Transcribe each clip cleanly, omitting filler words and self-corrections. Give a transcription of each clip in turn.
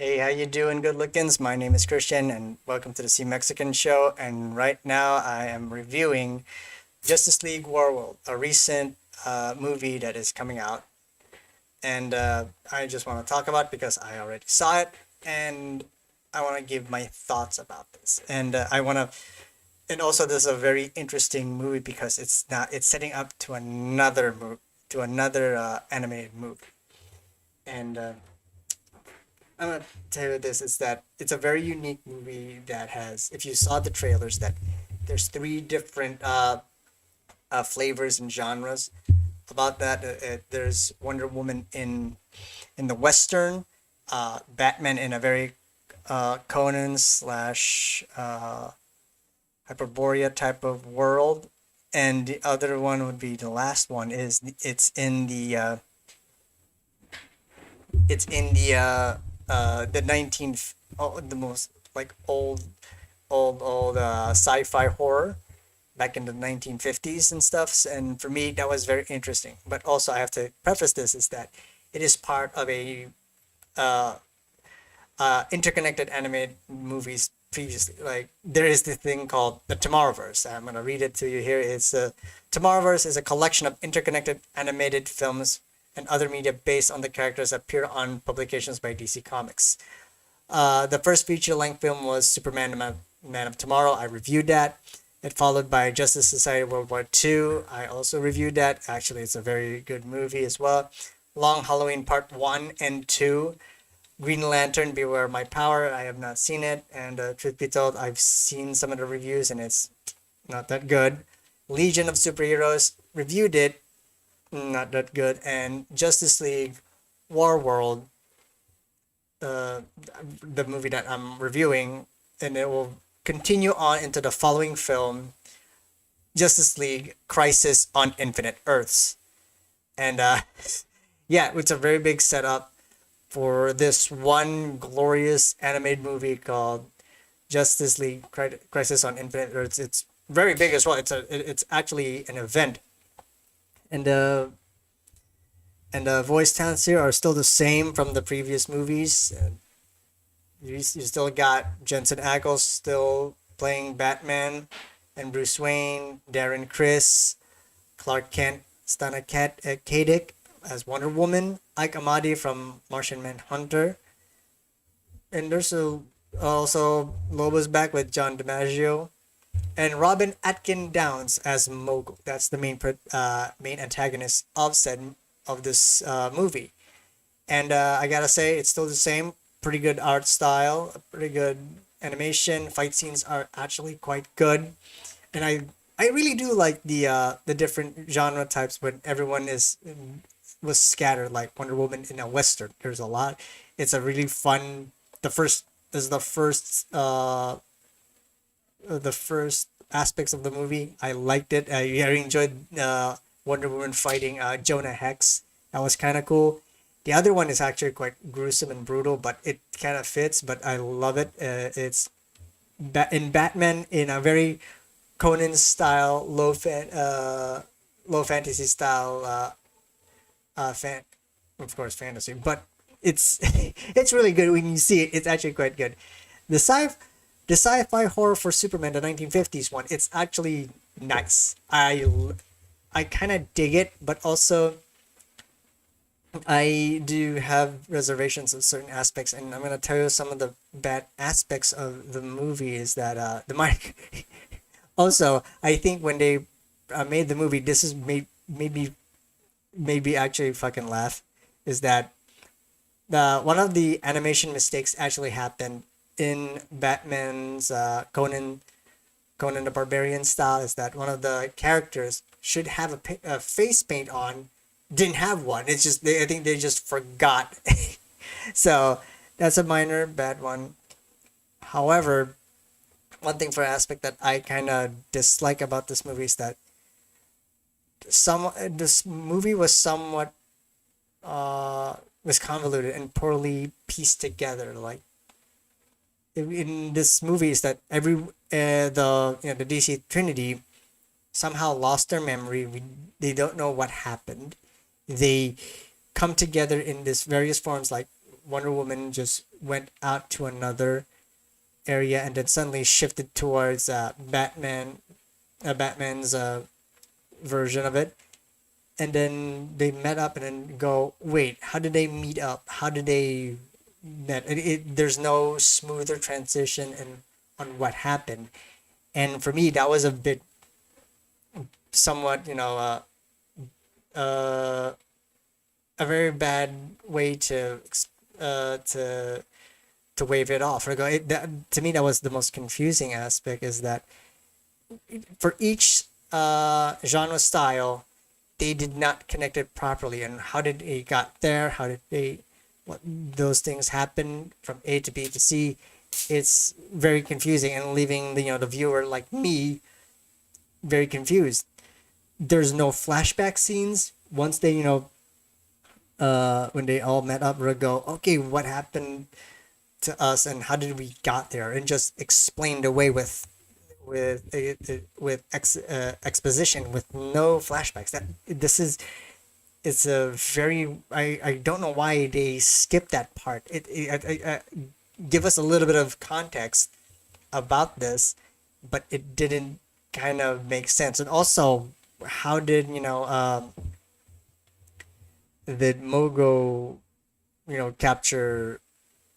Hey, how you doing, good lookins? My name is Christian, and welcome to the Sea Mexican Show. And right now, I am reviewing Justice League Warworld, a recent movie that is coming out, and I just want to talk about it because I already saw it, and I want to give my thoughts about this. And and also this is a very interesting movie because it's setting up to another animated movie, and I'm gonna tell you this is that it's a very unique movie that has, if you saw the trailers, that there's three different flavors and genres about that. There's Wonder Woman in the Western, Batman in a very Conan slash Hyperborea type of world, and the other one would be the last one is it's in the 19th, the most like old sci-fi horror back in the 1950s and stuff. And for me that was very interesting, but also I have to preface this is that it is part of a uh, interconnected animated movies previously. Like there is the thing called the Tomorrowverse. I'm gonna read it to you here. It's Tomorrowverse is a collection of interconnected animated films and other media based on the characters that appear on publications by DC Comics. The first feature-length film was Superman: Man of Tomorrow. I reviewed that. It followed by Justice Society World War II. I also reviewed that. Actually, it's a very good movie as well. Long Halloween Part 1 and 2. Green Lantern, Beware My Power. I have not seen it, and truth be told, I've seen some of the reviews, and it's not that good. Legion of Superheroes, reviewed it, not that good. And Justice League Warworld, uh, the movie that I'm reviewing, and it will continue on into the following film, Justice League Crisis on Infinite Earths. And yeah, it's a very big setup for this one glorious animated movie called Justice League Crisis on Infinite Earths. It's very big as well. It's actually an event, and the voice talents here are still the same from the previous movies. You still got Jensen Ackles still playing Batman and Bruce Wayne, Darren Criss, Clark Kent, Stana Katic as Wonder Woman, Ike Amadi from Martian Manhunter, and also Lobo's back with John DiMaggio, and Robin Atkin Downs as Mogul. That's the main antagonist of this movie. And I gotta say, it's still the same. Pretty good art style, pretty good animation. Fight scenes are actually quite good, and I really do like the different genre types when everyone was scattered, like Wonder Woman in a western. There's a lot. It's a really fun. The first is the first aspects of the movie. I liked it. I really enjoyed Wonder Woman fighting Jonah Hex. That was kind of cool. The other one is actually quite gruesome and brutal, but it kind of fits. But I love it. It's in Batman in a very Conan style, low fantasy style, fan, of course fantasy, but it's it's really good when you see it. It's actually quite good. The sci the sci-fi horror for Superman, the 1950s one, it's actually nice. I kind of dig it, but also I do have reservations of certain aspects, and I'm gonna tell you some of the bad aspects of the movie. Is that the mic? Also, I think when they made the movie, this is made me actually fucking laugh. Is that the one of the animation mistakes actually happened in Batman's Conan the Barbarian style, is that one of the characters should have a face paint on, didn't have one. It's just I think they just forgot. So that's a minor bad one. However, one thing for aspect that I kind of dislike about this movie is that this movie was somewhat was convoluted and poorly pieced together. Like in this movie is that the DC Trinity somehow lost their memory. They don't know what happened. They come together in this various forms, like Wonder Woman just went out to another area and then suddenly shifted towards Batman's version of it, and then they met up and then go, wait, how did they meet up? How did they met? There's no smoother transition and on what happened, and for me that was a bit somewhat uh, a very bad way uh, to to wave it off or go. To me, that was the most confusing aspect is that for each genre style, they did not connect it properly. And how did it got there? How did they, what those things happen from A to B to C? It's very confusing and leaving the viewer like me very confused. There's no flashback scenes once they when they all met up. We go, okay, what happened to us and how did we got there, and just explained away with exposition with no flashbacks. That this is it's a very I don't know why they skipped that part. Give us a little bit of context about this, but it didn't kind of make sense. And also, how did did Mogo capture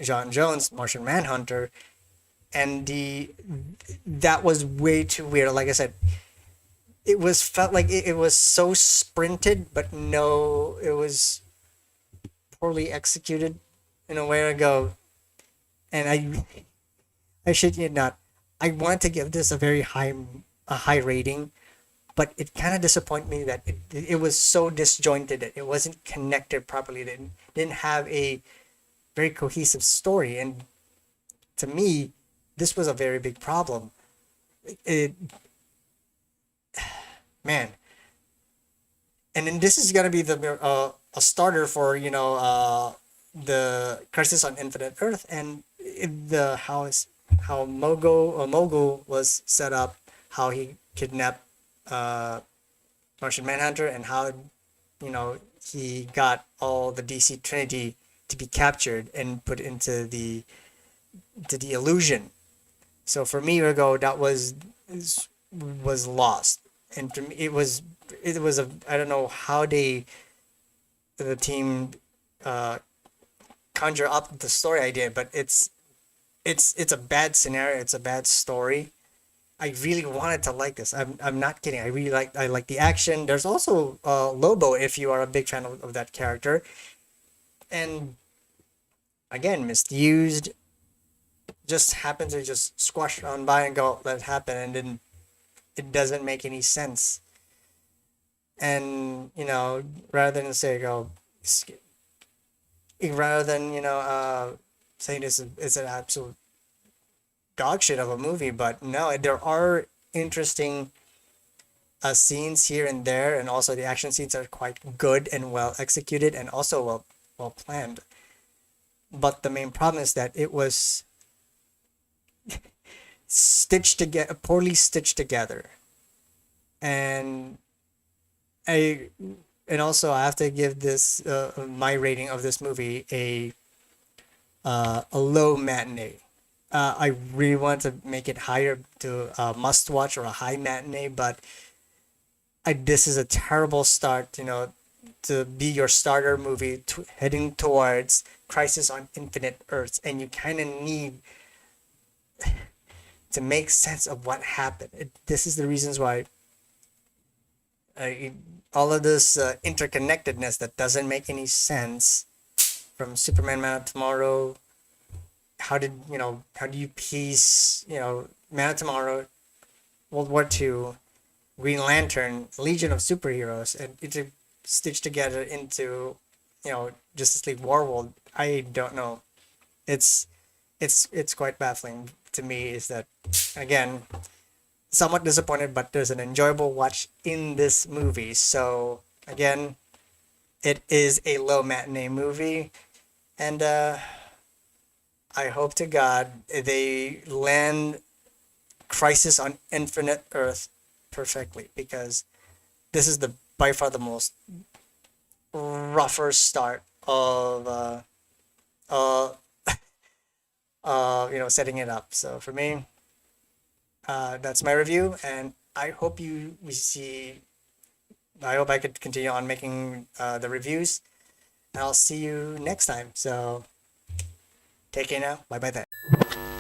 John Jones, Martian Manhunter, and the that was way too weird. Like I said, it was felt like it was so sprinted, but no, it was poorly executed in a way. I go, and I should you not. I wanted to give this a high rating, but it kind of disappointed me that it was so disjointed. It wasn't connected properly. It didn't have a very cohesive story, and to me, this was a very big problem. It man, and then this is gonna be the a starter for the Crisis on Infinite Earth, and the how Mogul was set up, how he kidnapped Martian Manhunter, and how he got all the DC Trinity to be captured and put into the illusion. So for me, Ergo, that was lost, and for me, it was a I don't know how the team uh, conjure up the story idea, but it's a bad scenario. It's a bad story. I really wanted to like this. I'm not kidding. I like the action. There's also Lobo if you are a big fan of that character, and again misused. Just happened to just squash on by and go let it happen, and then it doesn't make any sense. And rather than say go, rather than saying this is an absolute dog shit of a movie, but no, there are interesting scenes here and there, and also the action scenes are quite good and well executed, and also well planned. But the main problem is that it was stitched together, poorly stitched together, and I and also I have to give this my rating of this movie a low matinee. I really want to make it higher to a must watch or a high matinee, but this is a terrible start, to be your starter movie heading towards Crisis on Infinite Earths, and you kind of need to make sense of what happened. This is the reasons why all of this interconnectedness that doesn't make any sense from Superman, Man of Tomorrow. How do you piece Man of Tomorrow, World War II, Green Lantern, Legion of Superheroes, and it's stitched together into Justice League Warworld? I don't know. It's quite baffling to me. Is that again somewhat disappointed, but there's an enjoyable watch in this movie. So again, it is a low matinee movie, and I hope to God they land Crisis on Infinite Earth perfectly, because this is the by far the most rougher start uh, setting it up. So for me, that's my review, and I hope we see. I hope I could continue on making the reviews, and I'll see you next time. So take care now. Bye bye then.